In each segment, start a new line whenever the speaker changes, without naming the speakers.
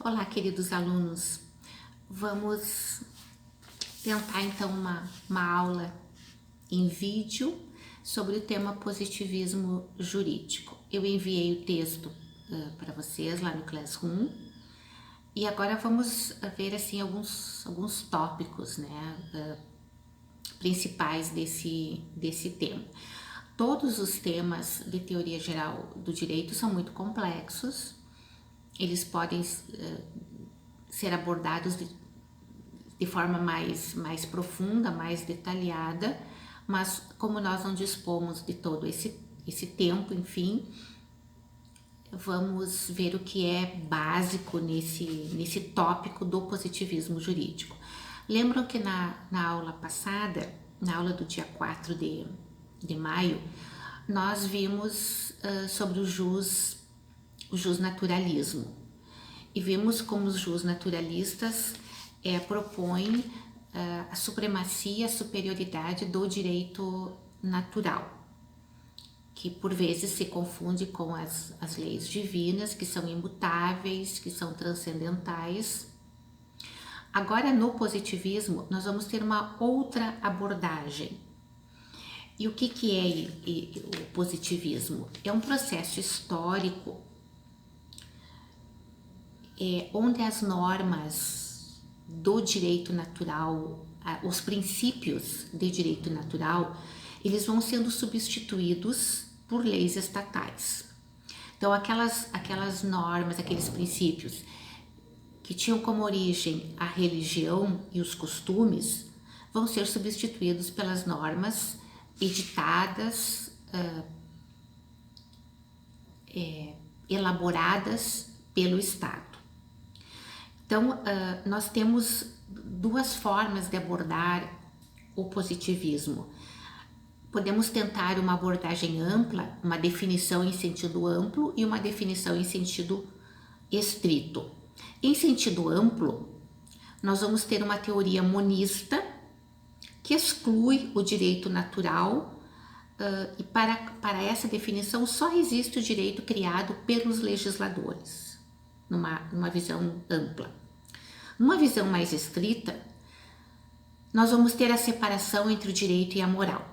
Olá, queridos alunos. Vamos tentar então uma aula em vídeo sobre o tema positivismo jurídico. Eu enviei o texto para vocês lá no Classroom e agora vamos ver assim alguns tópicos, né, principais desse tema. Todos os temas de teoria geral do direito são muito complexos. Eles podem ser abordados de forma mais profunda, mais detalhada, mas como nós não dispomos de todo esse tempo, enfim, vamos ver o que é básico nesse tópico do positivismo jurídico. Lembram que na aula passada, na aula do dia 4 de maio, nós vimos sobre o jus naturalismo. E vimos como os justnaturalistas propõem a supremacia, a superioridade do direito natural, que por vezes se confunde com as leis divinas, que são imutáveis, que são transcendentais. Agora, no positivismo, nós vamos ter uma outra abordagem. E o que é o positivismo? É um processo histórico onde as normas do direito natural, os princípios de direito natural, eles vão sendo substituídos por leis estatais. Então, aquelas normas, aqueles princípios que tinham como origem a religião e os costumes, vão ser substituídos pelas normas editadas, elaboradas pelo Estado. Então, nós temos duas formas de abordar o positivismo. Podemos tentar uma abordagem ampla, uma definição em sentido amplo e uma definição em sentido estrito. Em sentido amplo, nós vamos ter uma teoria monista que exclui o direito natural e para essa definição só existe o direito criado pelos legisladores. Numa visão ampla. Numa visão mais estrita, nós vamos ter a separação entre o direito e a moral.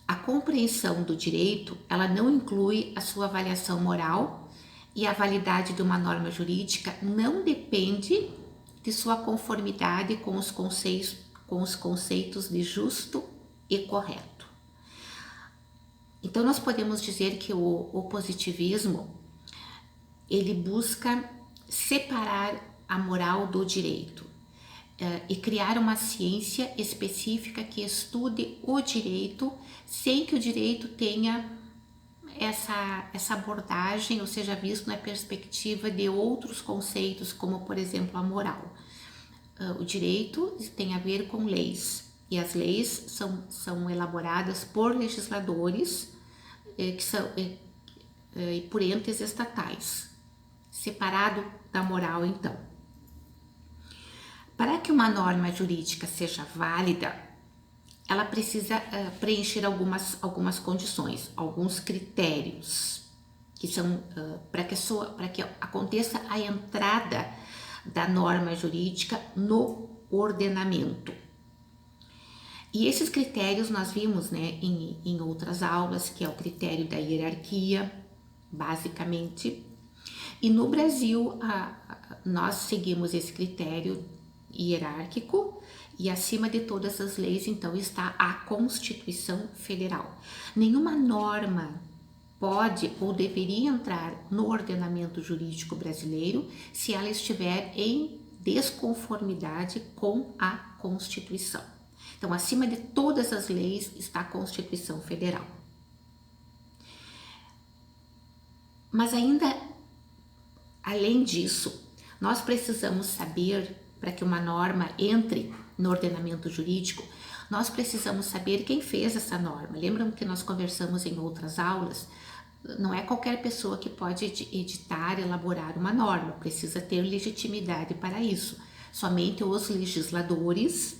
A compreensão do direito, ela não inclui a sua avaliação moral e a validade de uma norma jurídica não depende de sua conformidade com os conceitos de justo e correto. Então, nós podemos dizer que o positivismo, ele busca separar a moral do direito e criar uma ciência específica que estude o direito sem que o direito tenha essa abordagem, ou seja, visto na perspectiva de outros conceitos, como por exemplo a moral. O direito tem a ver com leis e as leis são elaboradas por legisladores e por entes estatais. Separado da moral, então. Para que uma norma jurídica seja válida, ela precisa preencher algumas condições, alguns critérios, que são para que aconteça a entrada da norma jurídica no ordenamento. E esses critérios nós vimos, né, em outras aulas, que é o critério da hierarquia, basicamente. E no Brasil, nós seguimos esse critério hierárquico e acima de todas as leis, então, está a Constituição Federal. Nenhuma norma pode ou deveria entrar no ordenamento jurídico brasileiro se ela estiver em desconformidade com a Constituição. Então, acima de todas as leis está a Constituição Federal. Mas ainda além disso, nós precisamos saber, para que uma norma entre no ordenamento jurídico, nós precisamos saber quem fez essa norma. Lembram que nós conversamos em outras aulas? Não é qualquer pessoa que pode editar, elaborar uma norma, precisa ter legitimidade para isso. Somente os legisladores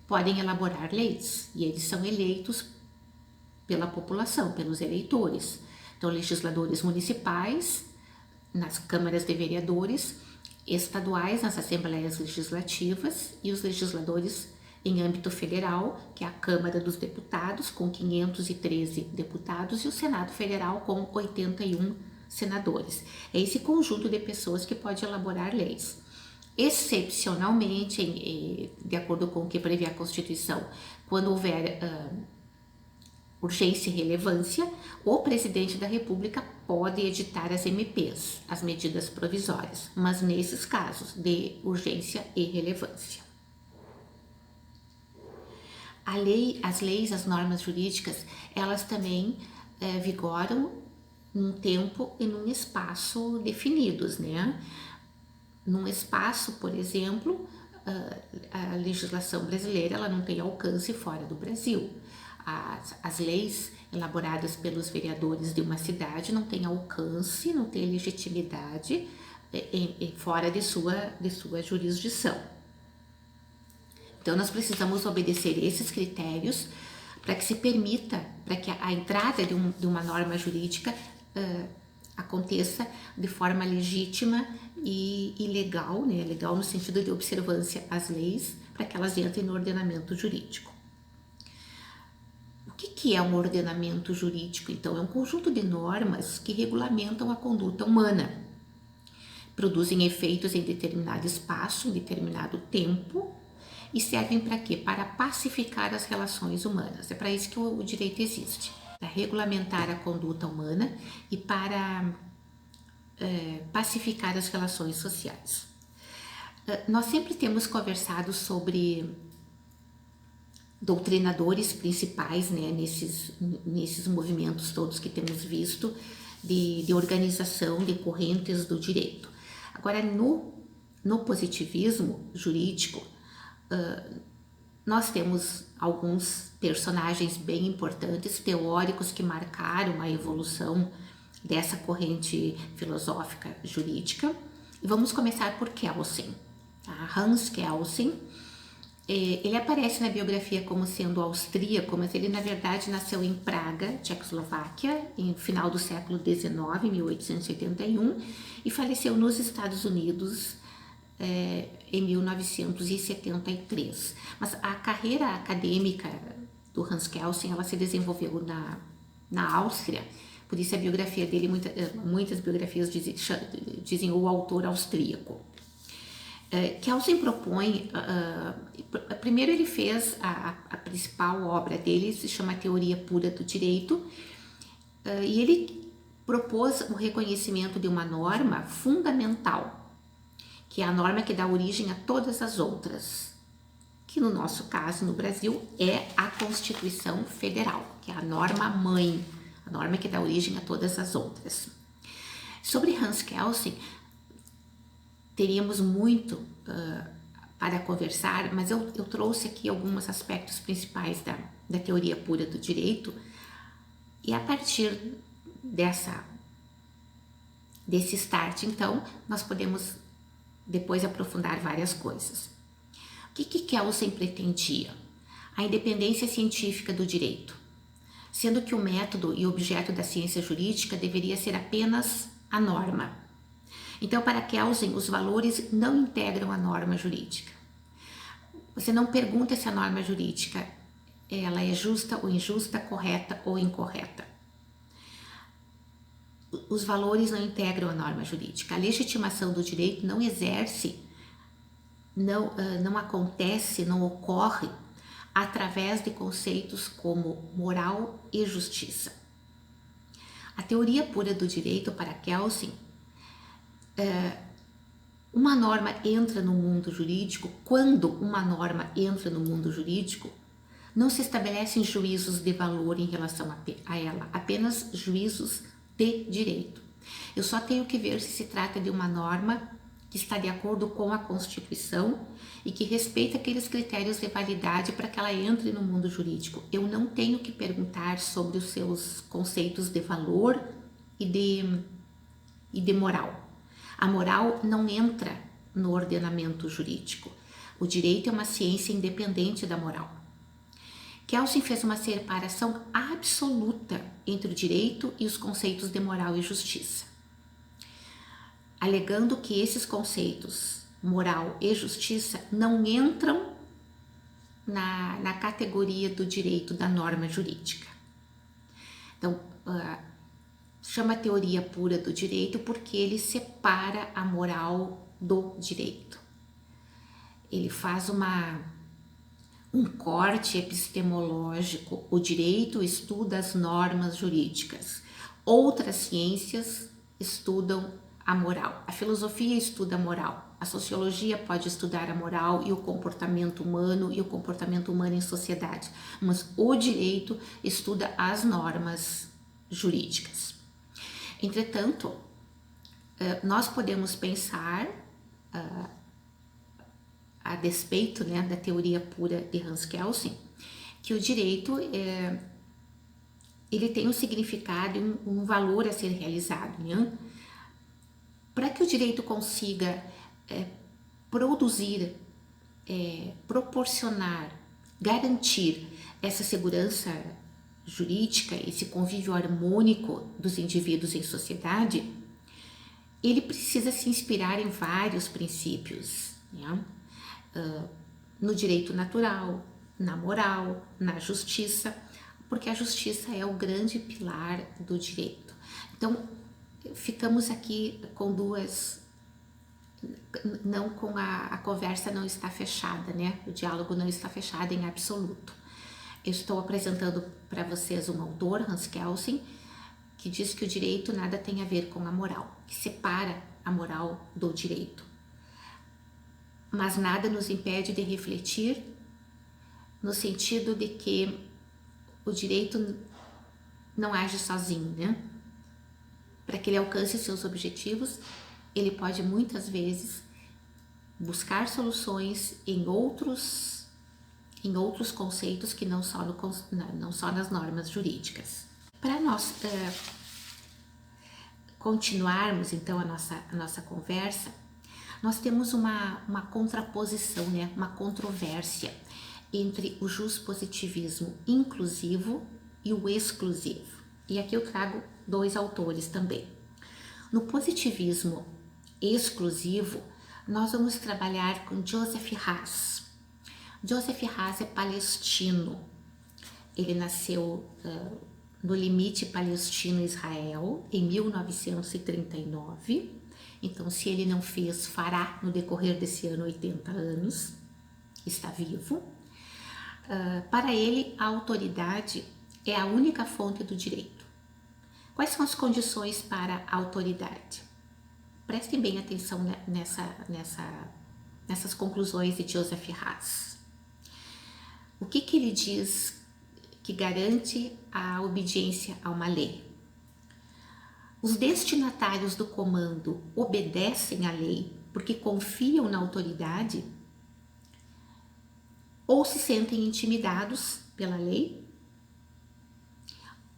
podem elaborar leis e eles são eleitos pela população, pelos eleitores. Então, legisladores municipais, nas câmaras de vereadores, estaduais nas assembleias legislativas e os legisladores em âmbito federal, que é a Câmara dos Deputados, com 513 deputados, e o Senado Federal, com 81 senadores. É esse conjunto de pessoas que pode elaborar leis. Excepcionalmente, de acordo com o que prevê a Constituição, quando houver urgência e relevância, o presidente da República pode editar as MPs, as medidas provisórias, mas nesses casos de urgência e relevância. As leis, as normas jurídicas, elas também vigoram num tempo e num espaço definidos, né? Num espaço, por exemplo, a legislação brasileira ela não tem alcance fora do Brasil. As leis elaboradas pelos vereadores de uma cidade não têm alcance, não têm legitimidade fora de sua jurisdição. Então, nós precisamos obedecer esses critérios para que se permita, para que a entrada de uma norma jurídica aconteça de forma legítima e legal, né? Legal no sentido de observância às leis, para que elas entrem no ordenamento jurídico. O que é um ordenamento jurídico? Então, é um conjunto de normas que regulamentam a conduta humana, produzem efeitos em determinado espaço, em determinado tempo, e servem para quê? Para pacificar as relações humanas. É para isso que o direito existe, para regulamentar a conduta humana e para pacificar as relações sociais. Nós sempre temos conversado sobre doutrinadores principais, né, nesses movimentos todos que temos visto de organização de correntes do direito. Agora, no positivismo jurídico, nós temos alguns personagens bem importantes, teóricos que marcaram a evolução dessa corrente filosófica jurídica. E vamos começar por Kelsen. Hans Kelsen, ele aparece na biografia como sendo austríaco, mas ele na verdade nasceu em Praga, Tchecoslováquia, em final do século XIX, 1881, e faleceu nos Estados Unidos em 1973. Mas a carreira acadêmica do Hans Kelsen, ela se desenvolveu na Áustria, por isso a biografia dele, muitas biografias dizem o autor austríaco. Kelsen propõe, primeiro ele fez a principal obra dele, se chama Teoria Pura do Direito, e ele propôs o reconhecimento de uma norma fundamental, que é a norma que dá origem a todas as outras, que no nosso caso, no Brasil, é a Constituição Federal, que é a norma mãe, a norma que dá origem a todas as outras. Sobre Hans Kelsen, teríamos muito para conversar, mas eu trouxe aqui alguns aspectos principais da teoria pura do direito, e a partir desse start, então, nós podemos depois aprofundar várias coisas. O que Kelsen pretendia? A independência científica do direito, sendo que o método e objeto da ciência jurídica deveria ser apenas a norma. Então, para Kelsen, os valores não integram a norma jurídica. Você não pergunta se a norma jurídica ela é justa ou injusta, correta ou incorreta. Os valores não integram a norma jurídica. A legitimação do direito não exerce, não acontece, não ocorre através de conceitos como moral e justiça. A teoria pura do direito para Kelsen, uma norma entra no mundo jurídico, quando uma norma entra no mundo jurídico, não se estabelecem juízos de valor em relação a ela, apenas juízos de direito. Eu só tenho que ver se se trata de uma norma que está de acordo com a Constituição e que respeita aqueles critérios de validade para que ela entre no mundo jurídico. Eu não tenho que perguntar sobre os seus conceitos de valor e de moral. A moral não entra no ordenamento jurídico. O direito é uma ciência independente da moral. Kelsen fez uma separação absoluta entre o direito e os conceitos de moral e justiça. alegando que esses conceitos, moral e justiça, não entram na categoria do direito da norma jurídica. Então, chama teoria pura do direito porque ele separa a moral do direito. Ele faz um corte epistemológico. O direito estuda as normas jurídicas. Outras ciências estudam a moral. A filosofia estuda a moral. A sociologia pode estudar a moral e o comportamento humano em sociedade. Mas o direito estuda as normas jurídicas. Entretanto, nós podemos pensar, a despeito, né, da teoria pura de Hans Kelsen, que o direito ele tem um significado e um valor a ser realizado, né? Para que o direito consiga produzir, proporcionar, garantir essa segurança jurídica, esse convívio harmônico dos indivíduos em sociedade, ele precisa se inspirar em vários princípios, né? No direito natural, na moral, na justiça, porque a justiça é o grande pilar do direito. Então, ficamos aqui com duas, não com a conversa não está fechada, né? O diálogo não está fechado em absoluto. Eu estou apresentando para vocês um autor, Hans Kelsen, que diz que o direito nada tem a ver com a moral, que separa a moral do direito. Mas nada nos impede de refletir no sentido de que o direito não age sozinho, né? Para que ele alcance seus objetivos, ele pode muitas vezes buscar soluções em outros conceitos que não só nas normas jurídicas. Para nós continuarmos então a nossa conversa, nós temos uma contraposição, né? Uma controvérsia entre o juspositivismo inclusivo e o exclusivo. E aqui eu trago dois autores também. No positivismo exclusivo, nós vamos trabalhar com Joseph Haas. Joseph Haas é palestino. Ele nasceu no limite palestino-israel em 1939. Então, se ele não fez, fará no decorrer desse ano 80 anos. Está vivo. Para ele, a autoridade é a única fonte do direito. Quais são as condições para a autoridade? Prestem bem atenção nessas conclusões de Joseph Haas. O que ele diz que garante a obediência a uma lei? Os destinatários do comando obedecem à lei porque confiam na autoridade ou se sentem intimidados pela lei,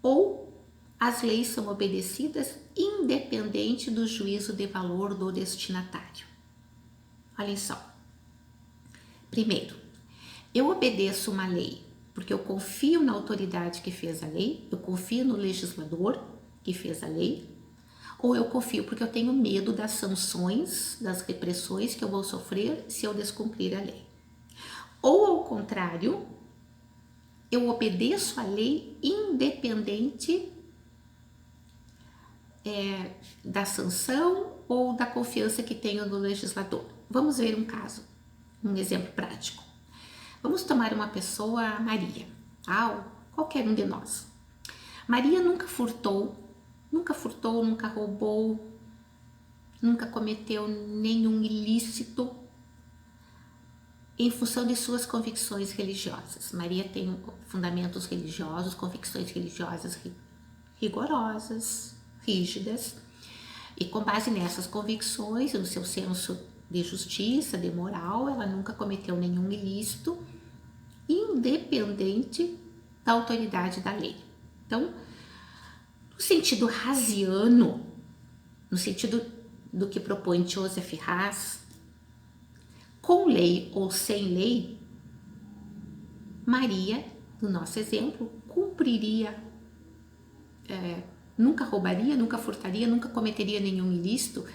ou as leis são obedecidas independente do juízo de valor do destinatário. Olhem só. Primeiro, eu obedeço uma lei porque eu confio na autoridade que fez a lei, eu confio no legislador que fez a lei, ou eu confio porque eu tenho medo das sanções, das repressões que eu vou sofrer se eu descumprir a lei. Ou ao contrário, eu obedeço a lei independente da sanção ou da confiança que tenho no legislador. Vamos ver um caso, um exemplo prático. Vamos tomar uma pessoa, Maria, qualquer um de nós. Maria nunca furtou, nunca roubou, nunca cometeu nenhum ilícito em função de suas convicções religiosas. Maria tem fundamentos religiosos, convicções religiosas rigorosas, rígidas, e com base nessas convicções, no seu senso de justiça, de moral, ela nunca cometeu nenhum ilícito, independente da autoridade da lei. Então, no sentido haasiano, no sentido do que propõe Joseph Haas, com lei ou sem lei, Maria, no nosso exemplo, cumpriria, nunca roubaria, nunca furtaria, nunca cometeria nenhum ilícito,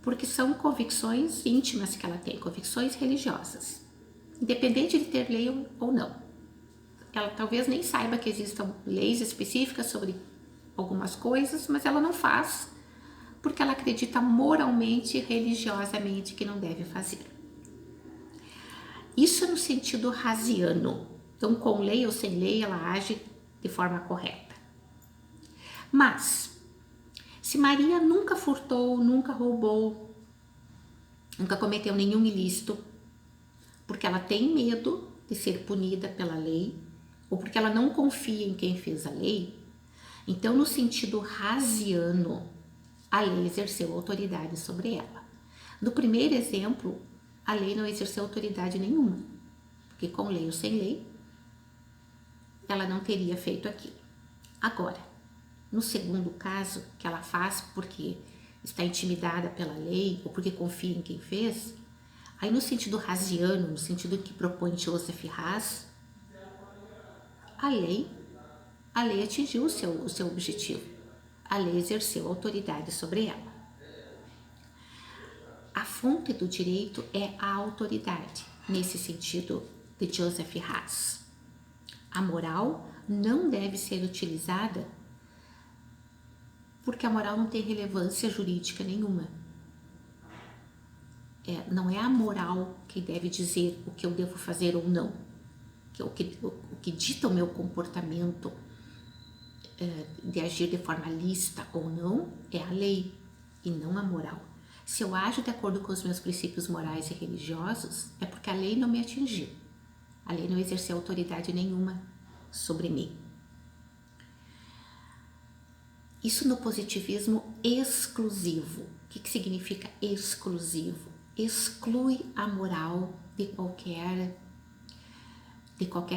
porque são convicções íntimas que ela tem, convicções religiosas, independente de ter lei ou não. Ela talvez nem saiba que existam leis específicas sobre algumas coisas, mas ela não faz porque ela acredita moralmente e religiosamente que não deve fazer. Isso é no sentido rasiano. Então, com lei ou sem lei, ela age de forma correta. Mas, se Maria nunca furtou, nunca roubou, nunca cometeu nenhum ilícito, porque ela tem medo de ser punida pela lei, ou porque ela não confia em quem fez a lei, então, no sentido rasiano, a lei exerceu autoridade sobre ela. No primeiro exemplo, a lei não exerceu autoridade nenhuma, porque com lei ou sem lei, ela não teria feito aquilo. Agora, no segundo caso, que ela faz porque está intimidada pela lei ou porque confia em quem fez, aí no sentido rasiano, no sentido que propõe Joseph Haas, a lei atingiu o seu objetivo. A lei exerceu autoridade sobre ela. A fonte do direito é a autoridade, nesse sentido de Joseph Haas. A moral não deve ser utilizada porque a moral não tem relevância jurídica nenhuma. Não é a moral que deve dizer o que eu devo fazer ou não. O que dita o meu comportamento de agir de forma lícita ou não é a lei e não a moral. Se eu ajo de acordo com os meus princípios morais e religiosos, é porque a lei não me atingiu. A lei não exerceu autoridade nenhuma sobre mim. Isso no positivismo exclusivo. O que significa exclusivo? Exclui a moral de qualquer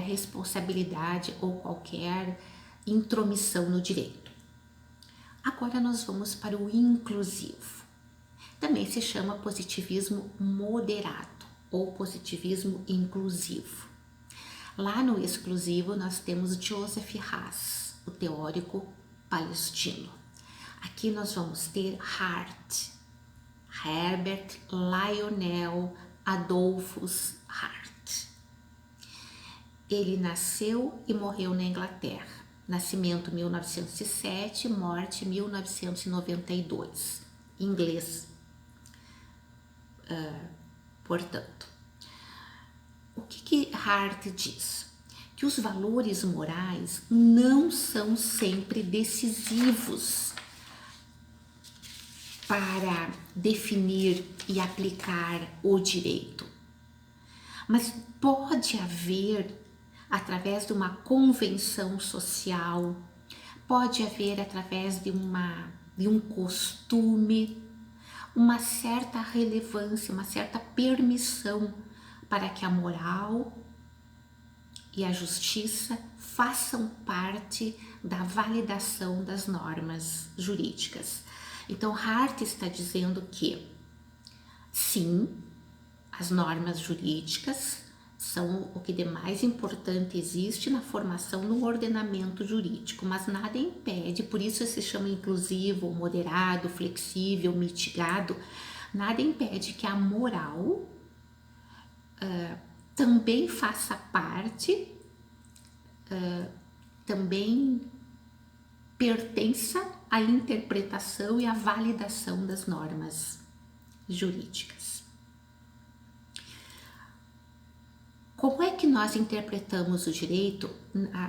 responsabilidade ou qualquer intromissão no direito. Agora nós vamos para o inclusivo. Também se chama positivismo moderado ou positivismo inclusivo. Lá no exclusivo nós temos Joseph Haas, o teórico palestino. Aqui nós vamos ter Hart, Herbert Lionel Adolphus Hart. Ele nasceu e morreu na Inglaterra. Nascimento 1907, morte 1992. Inglês, portanto. O que Hart diz? Que os valores morais não são sempre decisivos para definir e aplicar o direito, mas pode haver, através de uma convenção social, pode haver através de um costume, uma certa relevância, uma certa permissão para que a moral e a justiça façam parte da validação das normas jurídicas. Então, Hart está dizendo que, sim, as normas jurídicas são o que de mais importante existe na formação do ordenamento jurídico, mas nada impede, por isso se chama inclusivo, moderado, flexível, mitigado, nada impede que a moral também faça parte, também pertença à interpretação e à validação das normas jurídicas. Como é que nós interpretamos o direito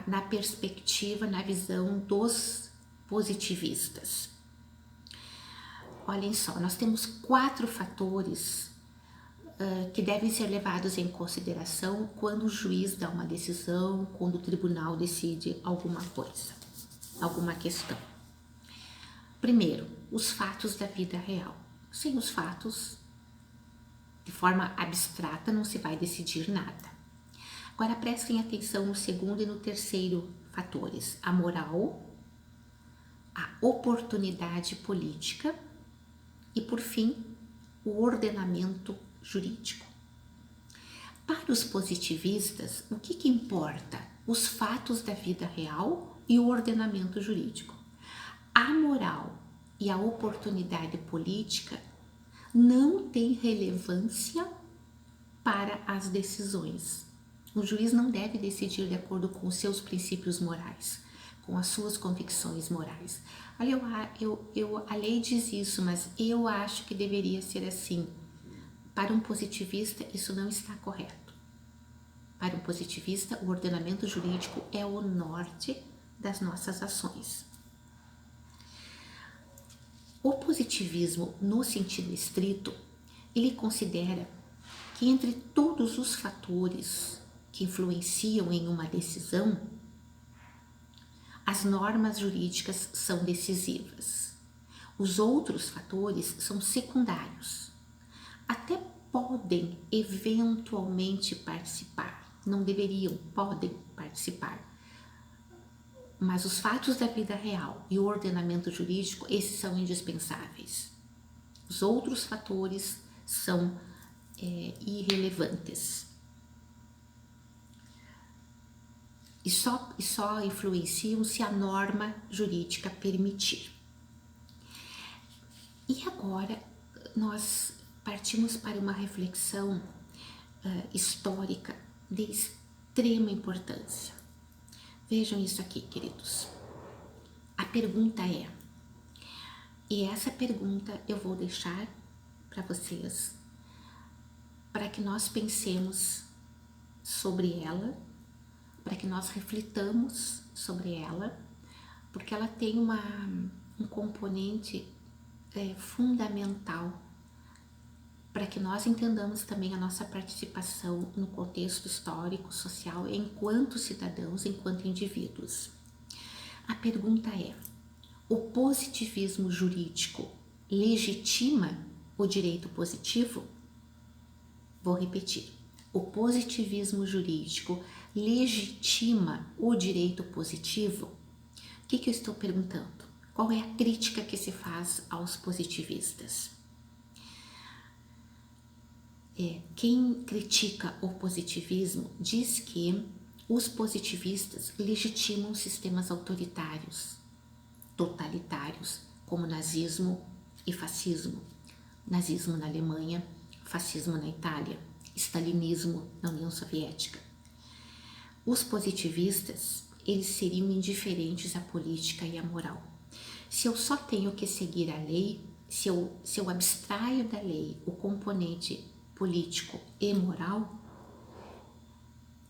na perspectiva, na visão dos positivistas? Olhem só, nós temos 4 fatores que devem ser levados em consideração quando o juiz dá uma decisão, quando o tribunal decide alguma coisa, alguma questão. Primeiro, os fatos da vida real. Sem os fatos, de forma abstrata, não se vai decidir nada. Agora prestem atenção no segundo e no terceiro fatores: a moral, a oportunidade política e, por fim, o ordenamento jurídico. Para os positivistas, o que importa? Os fatos da vida real e o ordenamento jurídico. A moral e a oportunidade política não tem relevância para as decisões. O juiz não deve decidir de acordo com os seus princípios morais, com as suas convicções morais. Olha, a lei diz isso, mas eu acho que deveria ser assim. Para um positivista, isso não está correto. Para um positivista, o ordenamento jurídico é o norte das nossas ações. O positivismo, no sentido estrito, ele considera que entre todos os fatores que influenciam em uma decisão, as normas jurídicas são decisivas. Os outros fatores são secundários. Até podem eventualmente participar, não deveriam, podem participar. Mas os fatos da vida real e o ordenamento jurídico, esses são indispensáveis. Os outros fatores são irrelevantes. E só influenciam se a norma jurídica permitir. E agora nós partimos para uma reflexão histórica de extrema importância. Vejam isso aqui, queridos. A pergunta é, e essa pergunta eu vou deixar para vocês, para que nós pensemos sobre ela, para que nós reflitamos sobre ela, porque ela tem um componente fundamental para que nós entendamos também a nossa participação no contexto histórico, social, enquanto cidadãos, enquanto indivíduos. A pergunta é: o positivismo jurídico legitima o direito positivo? Vou repetir. O positivismo jurídico legitima o direito positivo? O que eu estou perguntando? Qual é a crítica que se faz aos positivistas? Quem critica o positivismo diz que os positivistas legitimam sistemas autoritários, totalitários, como nazismo e fascismo. Nazismo na Alemanha, fascismo na Itália, stalinismo na União Soviética. Os positivistas, eles seriam indiferentes à política e à moral. Se eu só tenho que seguir a lei, se eu abstraio da lei o componente político e moral,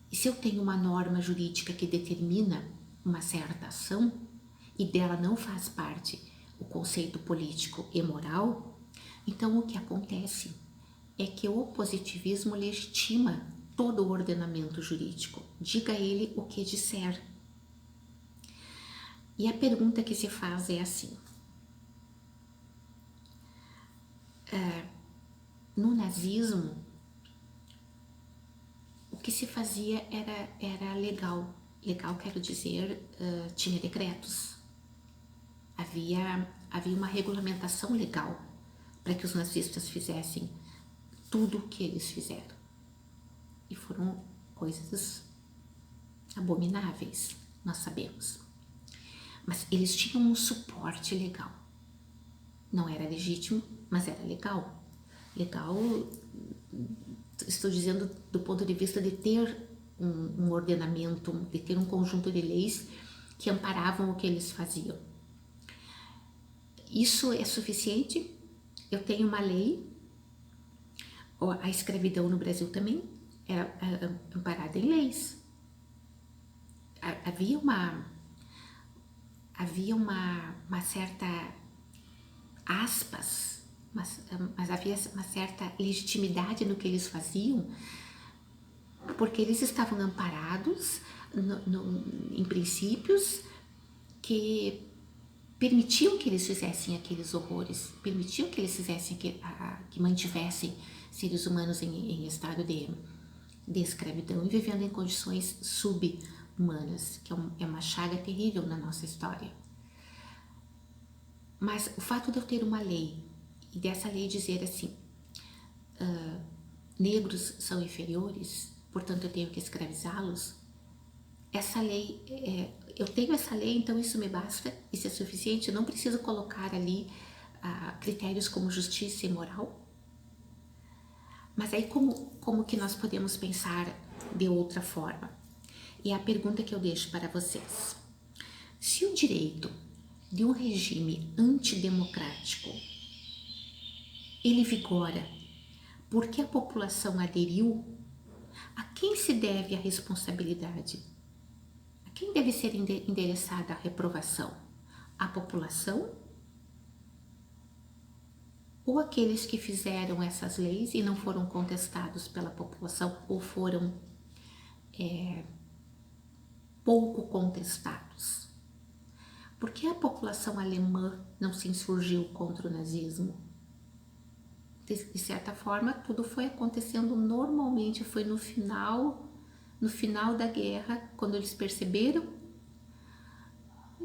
e se eu tenho uma norma jurídica que determina uma certa ação e dela não faz parte o conceito político e moral, então o que acontece é que o positivismo legitima todo o ordenamento jurídico, diga ele o que disser. E a pergunta que se faz é assim: no nazismo, o que se fazia era legal. Legal, quero dizer, tinha decretos. Havia uma regulamentação legal para que os nazistas fizessem tudo o que eles fizeram. E foram coisas abomináveis, nós sabemos. Mas eles tinham um suporte legal. Não era legítimo, mas era legal. Legal, estou dizendo do ponto de vista de ter um ordenamento, de ter um conjunto de leis que amparavam o que eles faziam. Isso é suficiente? Eu tenho uma lei, a escravidão no Brasil também era amparada em leis. Havia uma certa aspas, mas havia uma certa legitimidade no que eles faziam, porque eles estavam amparados em princípios que permitiam que eles fizessem aqueles horrores, permitiam que eles fizessem, que mantivessem seres humanos em estado de escravidão e vivendo em condições subhumanas, que é uma chaga terrível na nossa história. Mas o fato de eu ter uma lei e dessa lei dizer assim, negros são inferiores, portanto eu tenho que escravizá-los, essa lei, eu tenho essa lei, então isso me basta, isso é suficiente, eu não preciso colocar ali critérios como justiça e moral. Mas aí como que nós podemos pensar de outra forma? E é a pergunta que eu deixo para vocês. Se o direito de um regime antidemocrático ele vigora porque a população aderiu, a quem se deve a responsabilidade? A quem deve ser endereçada a reprovação? A população? Ou aqueles que fizeram essas leis e não foram contestados pela população ou foram pouco contestados? Por que a população alemã não se insurgiu contra o nazismo? De certa forma, tudo foi acontecendo normalmente, foi no final da guerra, quando eles perceberam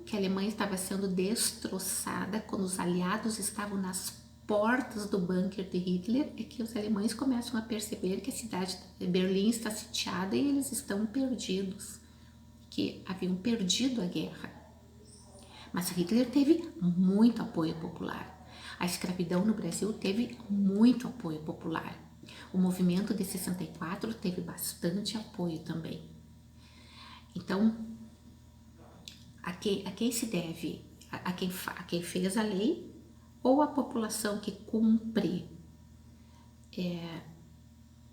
que a Alemanha estava sendo destroçada, quando os aliados estavam nas portas do bunker de Hitler, é que os alemães começam a perceber que a cidade de Berlim está sitiada e eles estão perdidos, que haviam perdido a guerra. Mas Hitler teve muito apoio popular. A escravidão no Brasil teve muito apoio popular. O movimento de 64 teve bastante apoio também. Então, a quem se deve? A quem fez a lei ou a população que cumpre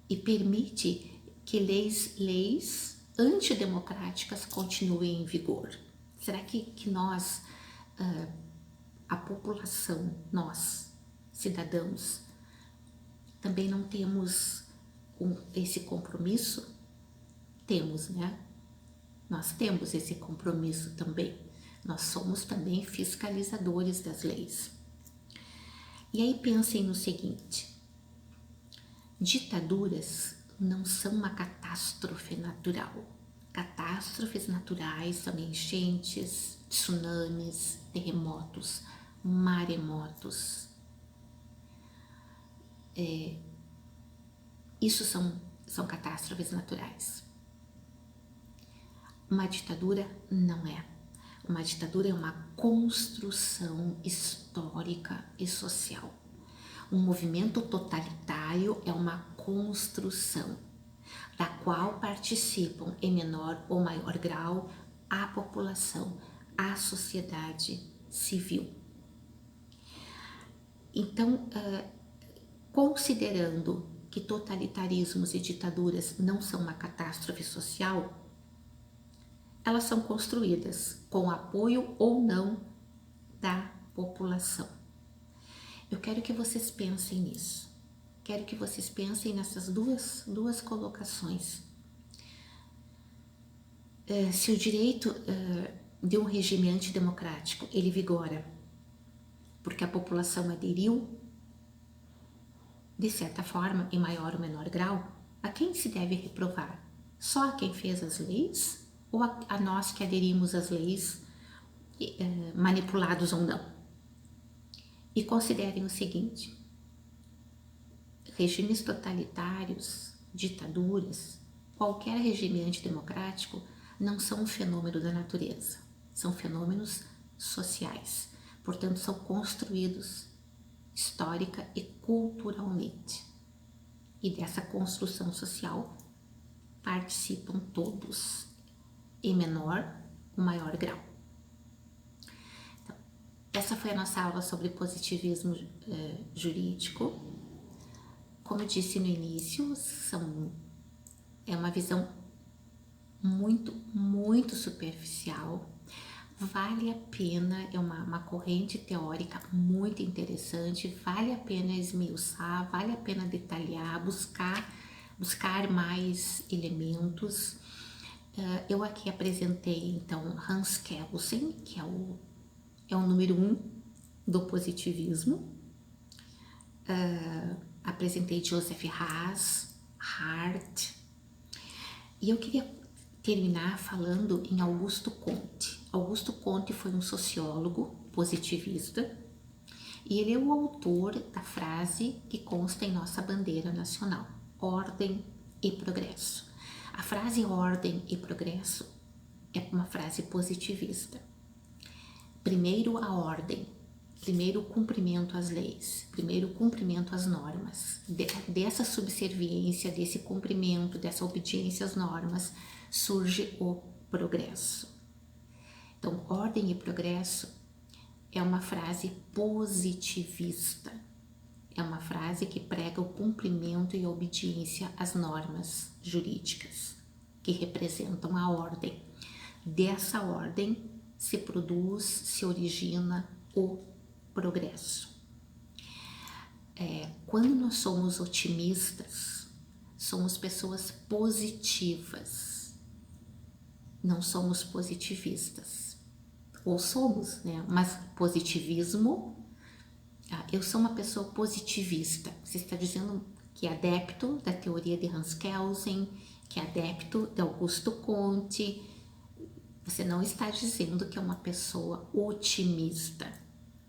e permite que leis antidemocráticas continuem em vigor? Será que nós, a população, nós, cidadãos, também não temos esse compromisso? Temos, né? Nós temos esse compromisso também. Nós somos também fiscalizadores das leis. E aí pensem no seguinte: ditaduras não são uma catástrofe natural. Catástrofes naturais são enchentes, tsunamis, terremotos, maremotos. Isso são catástrofes naturais. Uma ditadura não é. Uma ditadura é uma construção histórica e social. Um movimento totalitário é uma construção da qual participam em menor ou maior grau a população, a sociedade civil. Então, considerando que totalitarismos e ditaduras não são uma catástrofe social, elas são construídas com apoio ou não da população. Eu quero que vocês pensem nisso. Quero que vocês pensem nessas duas colocações. Se o direito de um regime antidemocrático ele vigora porque a população aderiu, de certa forma, em maior ou menor grau, a quem se deve reprovar? Só a quem fez as leis ou a nós que aderimos às leis, manipulados ou não? E considerem o seguinte: regimes totalitários, ditaduras, qualquer regime antidemocrático não são um fenômeno da natureza, são fenômenos sociais, portanto são construídos histórica e culturalmente. E dessa construção social participam todos, em menor ou maior grau. Então, essa foi a nossa aula sobre positivismo jurídico. Como eu disse no início, é uma visão muito superficial. Vale a pena, é uma corrente teórica muito interessante, vale a pena esmiuçar, vale a pena detalhar, buscar mais elementos. Eu aqui apresentei então Hans Kelsen, que é o número 1 do positivismo. Apresentei Joseph Haas, Hart, e eu queria terminar falando em Augusto Comte. Augusto Comte foi um sociólogo positivista e ele é o autor da frase que consta em nossa bandeira nacional: ordem e progresso. A frase ordem e progresso é uma frase positivista. Primeiro a ordem, Primeiro, o cumprimento às leis. Primeiro, o cumprimento às normas. Dessa subserviência, desse cumprimento, dessa obediência às normas, surge o progresso. Então, ordem e progresso é uma frase positivista. É uma frase que prega o cumprimento e a obediência às normas jurídicas, que representam a ordem. Dessa ordem se produz, se origina o progresso. Quando nós somos otimistas, somos pessoas positivas, não somos positivistas. Ou somos, né? Mas positivismo, eu sou uma pessoa positivista. Você está dizendo que é adepto da teoria de Hans Kelsen, que é adepto de Augusto Comte. Você não está dizendo que é uma pessoa otimista,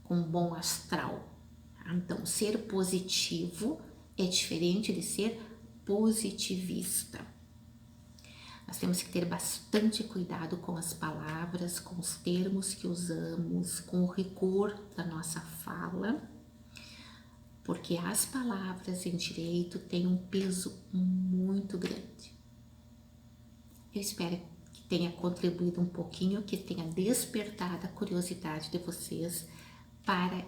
com bom astral. Então, ser positivo é diferente de ser positivista. Nós temos que ter bastante cuidado com as palavras, com os termos que usamos, com o rigor da nossa fala, porque as palavras em direito têm um peso muito grande. Eu espero que tenha contribuído um pouquinho, que tenha despertado a curiosidade de vocês para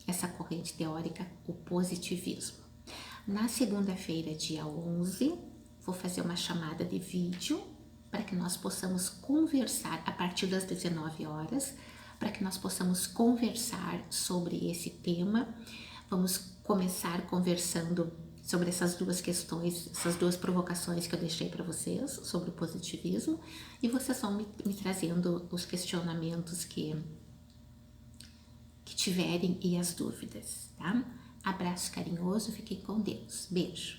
essa corrente teórica, o positivismo. Na segunda-feira, dia 11, vou fazer uma chamada de vídeo para que nós possamos conversar a partir das 19 horas, para que nós possamos conversar sobre esse tema. Vamos começar conversando sobre essas duas questões, essas duas provocações que eu deixei para vocês sobre o positivismo, e vocês vão me trazendo os questionamentos que tiverem e as dúvidas, tá? Abraço carinhoso, fiquem com Deus. Beijo.